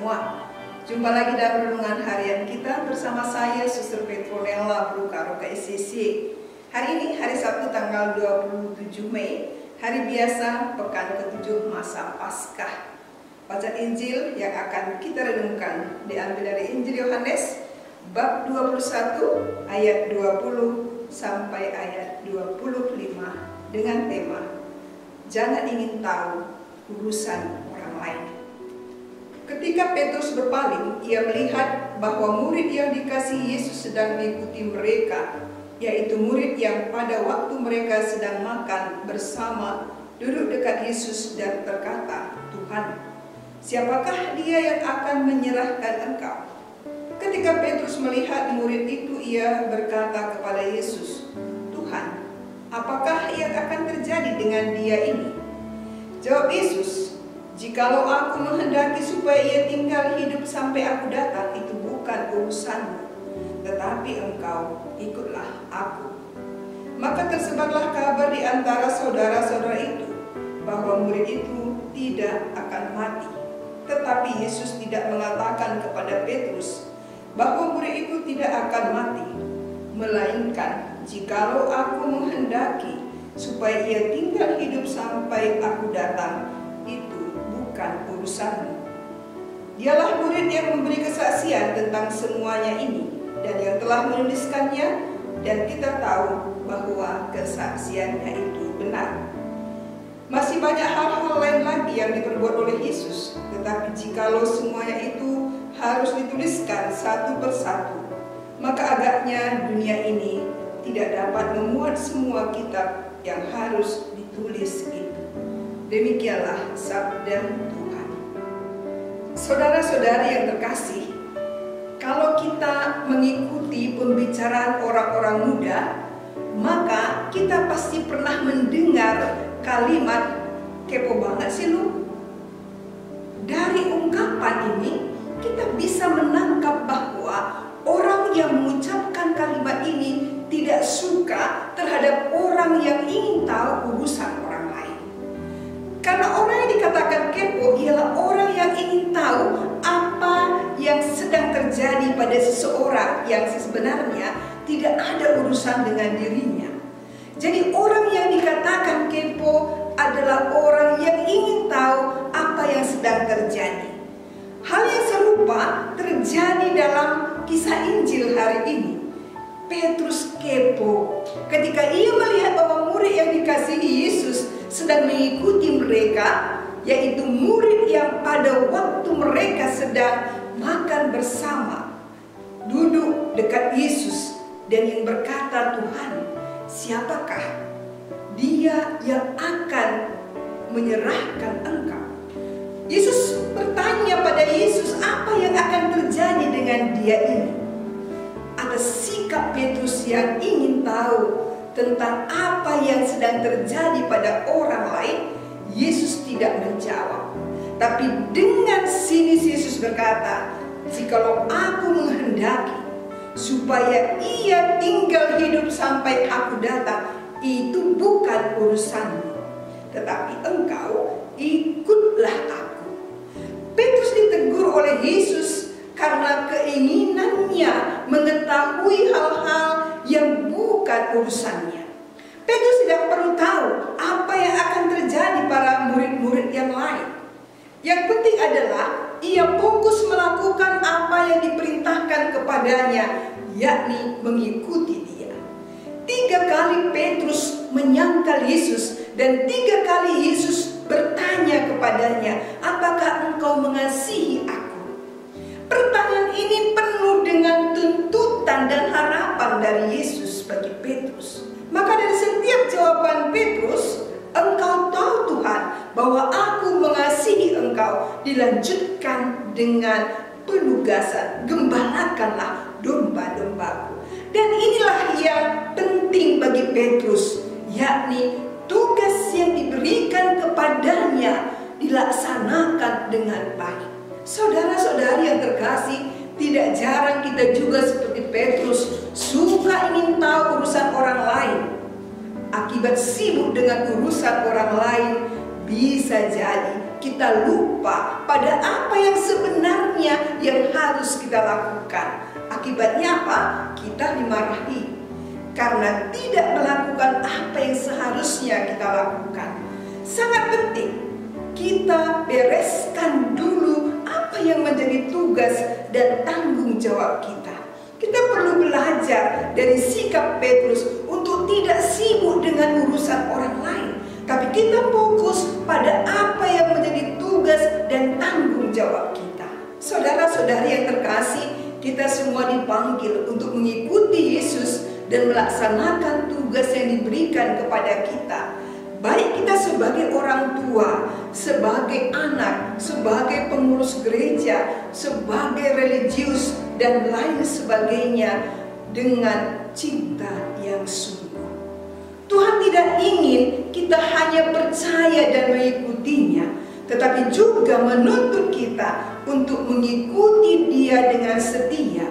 semua. Jumpa lagi dalam renungan harian kita bersama saya, Suster Petronella Brukaroka SCC. Hari ini, hari Sabtu tanggal 27 Mei, hari biasa, pekan ke-7 masa Paskah. Bacaan Injil yang akan kita renungkan diambil dari Injil Yohanes, bab 21, ayat 20 sampai ayat 25 dengan tema, Jangan ingin tahu urusan orang lain. Ketika Petrus berpaling, ia melihat bahwa murid yang dikasihi Yesus sedang mengikuti mereka, yaitu murid yang pada waktu mereka sedang makan bersama duduk dekat Yesus dan berkata, Tuhan, siapakah dia yang akan menyerahkan engkau? Ketika Petrus melihat murid itu, ia berkata kepada Yesus, Tuhan, apakah yang akan terjadi dengan dia ini? Jawab Yesus, jikalau aku menghendaki supaya ia tinggal hidup sampai aku datang, itu bukan urusanmu, tetapi engkau ikutlah aku. Maka tersebarlah kabar di antara saudara-saudara itu, bahwa murid itu tidak akan mati. Tetapi Yesus tidak mengatakan kepada Petrus, bahwa murid itu tidak akan mati, melainkan jikalau aku menghendaki supaya ia tinggal hidup sampai aku datang, itu bukan urusanmu. Dialah murid yang memberi kesaksian tentang semuanya ini dan yang telah menuliskannya, dan kita tahu bahwa kesaksiannya itu benar. Masih banyak hal-hal lain lagi yang diperbuat oleh Yesus, tetapi jikalau semuanya itu harus dituliskan satu persatu, maka agaknya dunia ini tidak dapat memuat semua kitab yang harus ditulis itu. Demikianlah sabda Tuhan. Saudara-saudari yang terkasih, kalau kita mengikuti pembicaraan orang-orang muda, maka kita pasti pernah mendengar kalimat, kepo banget sih lu. Dari ungkapan ini, kita bisa menangkap bahwa orang yang mengucapkan kalimat ini tidak suka terhadap orang yang ingin tahu urusan orang lain. Karena orang yang dikatakan kepo ialah orang yang ingin tahu apa yang sedang terjadi pada seseorang yang sebenarnya tidak ada urusan dengan dirinya. Jadi orang yang dikatakan kepo adalah orang yang ingin tahu apa yang sedang terjadi. Hal yang serupa terjadi dalam kisah Injil hari ini. Petrus kepo ketika ia melihat bahwa murid yang dikasihi Yesus sedang mengikuti mereka, yaitu murid yang pada waktu mereka sedang makan bersama, duduk dekat Yesus dan yang berkata, Tuhan, siapakah dia yang akan menyerahkan engkau? Yesus bertanya pada Yesus, apa yang akan terjadi dengan dia ini? Ada sikap Petrus yang ingin tahu tentang apa yang sedang terjadi pada orang lain. Yesus tidak menjawab. Tapi dengan sinis Yesus berkata, jikalau aku menghendaki supaya ia tinggal hidup sampai aku datang, itu bukan urusanmu, tetapi engkau ikutlah aku. Petrus ditegur oleh Yesus karena keinginannya mengetahui hal-hal yang bukan urusannya. Petrus tidak perlu tahu apa yang akan terjadi para murid-murid yang lain. Yang penting adalah ia fokus melakukan apa yang diperintahkan kepadanya, yakni mengikuti dia. 3 kali Petrus menyangkal Yesus dan 3 kali Yesus bertanya kepadanya, apakah engkau mengasihi aku? Pertanyaan ini penuh dengan tuntutan dan harapan dari Yesus bagi Petrus. Maka dari setiap jawaban Petrus, engkau tahu Tuhan bahwa aku mengasihi engkau, dilanjutkan dengan penugasan, gembalakanlah domba-dombaku. Dan inilah yang penting bagi Petrus, yakni tugas yang diberikan kepadanya dilaksanakan dengan baik. Saudara-saudari yang terkasih, tidak jarang kita juga seperti Petrus suka ingin tahu urusan orang lain. Akibat sibuk dengan urusan orang lain, bisa jadi kita lupa pada apa yang sebenarnya yang harus kita lakukan. Akibatnya apa? Kita dimarahi karena tidak melakukan apa yang seharusnya kita lakukan. Sangat penting kita bereskan dulu apa yang menjadi tugas dan tanggung jawab kita. Kita perlu belajar dari sikap Petrus untuk tidak sibuk dengan urusan orang lain, tapi kita fokus pada apa yang menjadi tugas dan tanggung jawab kita. Saudara-saudari yang terkasih, kita semua dipanggil untuk mengikuti Yesus dan melaksanakan tugas yang diberikan kepada kita. Baik kita sebagai orang tua, sebagai anak, sebagai pengurus gereja, sebagai religius, dan lain sebagainya, dengan cinta yang sungguh. Tuhan tidak ingin kita hanya percaya dan mengikutinya, tetapi juga menuntut kita untuk mengikuti Dia dengan setia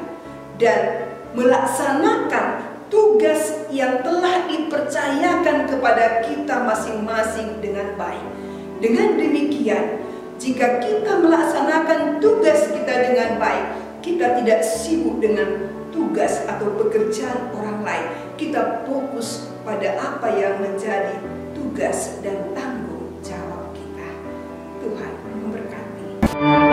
dan melaksanakan tugas yang telah dipercayakan kepada kita masing-masing dengan baik. Dengan demikian, jika kita melaksanakan tugas kita dengan baik, kita tidak sibuk dengan tugas atau pekerjaan orang lain. Kita fokus pada apa yang menjadi tugas dan tanggung jawab kita. Tuhan memberkati.